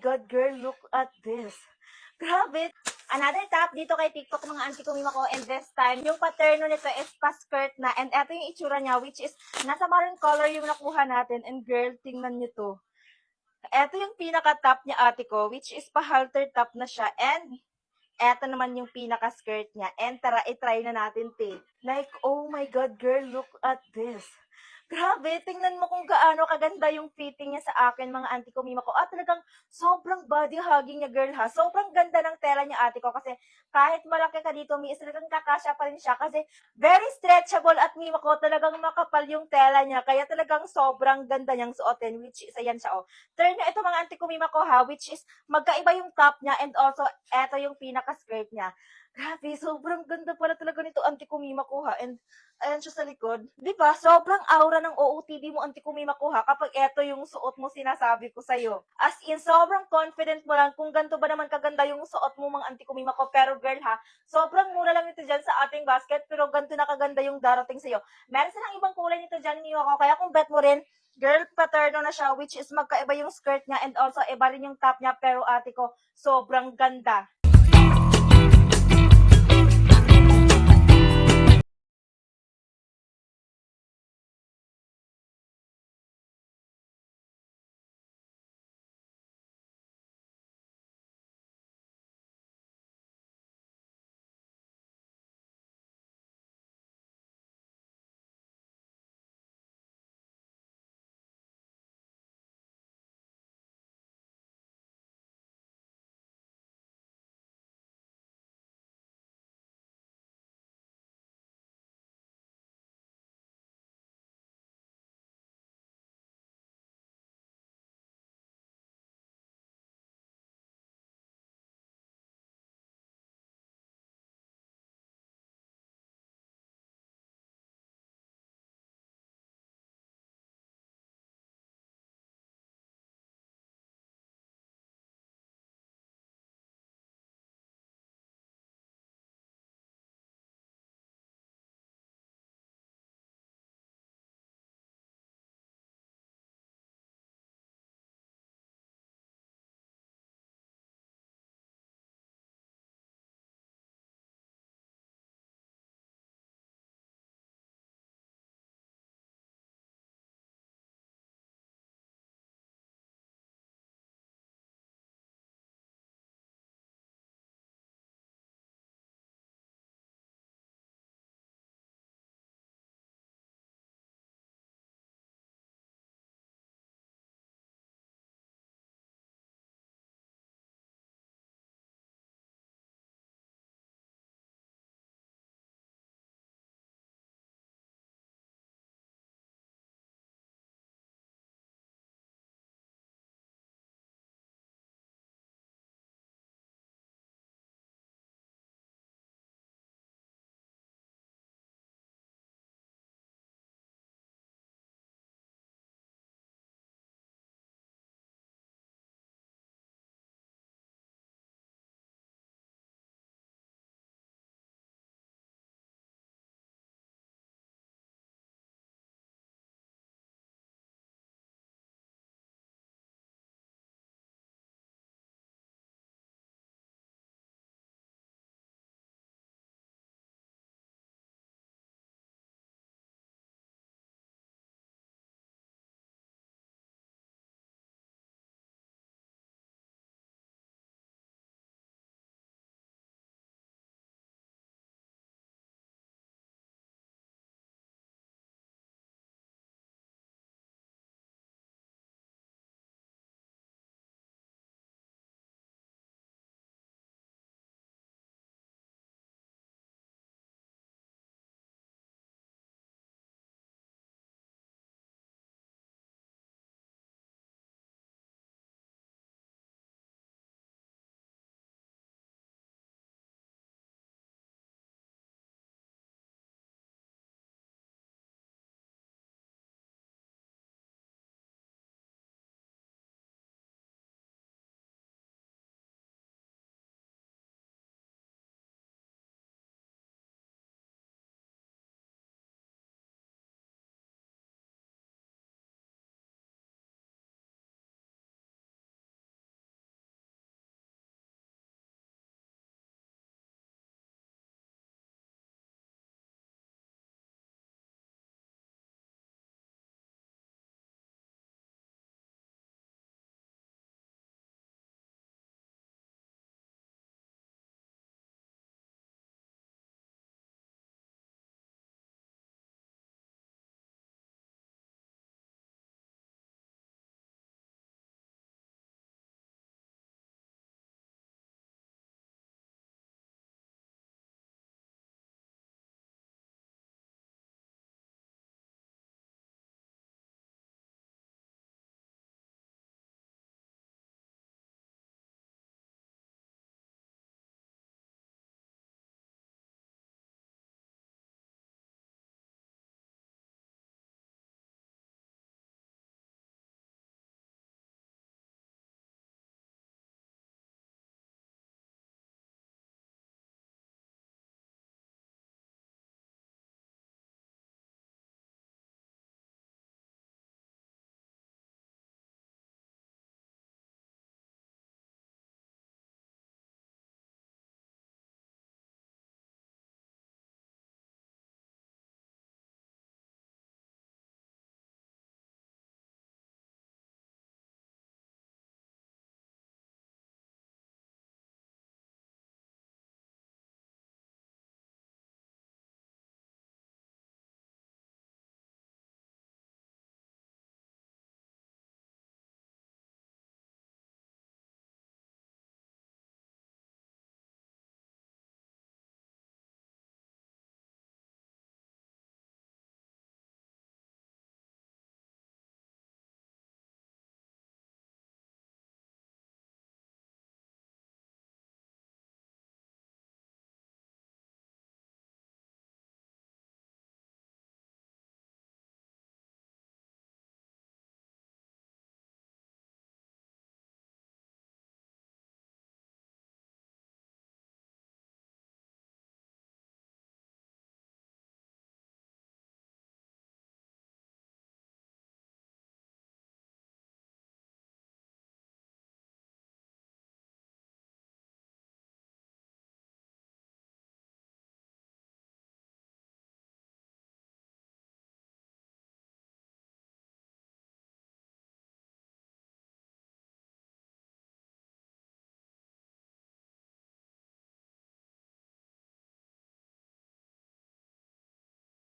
God, girl, look at this. Grabe. Another top dito kay TikTok mga auntie ko, mima ko, and this time, yung paterno nito is pa-skirt na, and eto yung itsura niya, which is, nasa maroon color yung nakuha natin, and girl, tingnan nyo to. Eto yung pinaka-top niya ate ko, which is pa-halter top na siya, and eto naman yung pinaka-skirt niya. And tara, itry na natin, te. Like, oh my God, girl, look at this. Grabe, tingnan mo kung gaano kaganda yung fitting niya sa akin, mga auntie ko, mima ko. At talagang sobrang body hugging niya, girl, ha. Sobrang ganda ng tela niya, ate ko. Kasi kahit malaki ka dito, mi, talagang kakasya pa rin siya. Kasi very stretchable at mima ko, talagang makapal yung tela niya. Kaya talagang sobrang ganda niyang suotin, which is, ayan siya, oh. Turn niya, ito mga auntie ko, mima ko, ha, which is, magkaiba yung top niya, and also, eto yung pinaka-skirt niya. Grabe, sobrang ganda pala talaga nito, auntie ko, mima ko, ha. And ayan siya sa likod. Di ba? Sobrang aura ng OOTD mo, auntie ko, mima ko, ha, kapag eto yung suot mo, sinasabi ko sa'yo. As in, sobrang confident mo lang kung ganito ba naman kaganda yung suot mo, mga auntie ko, mima ko. Pero girl, ha, sobrang mura lang ito dyan sa ating basket, pero ganito na kaganda yung darating sa'yo. Meron silang ibang kulay nito dyan, mima ko. Kaya kung bet mo rin, girl, paterno na siya, which is magkaiba yung skirt niya, and also iba rin yung top niya, pero ate ko, sobrang ganda.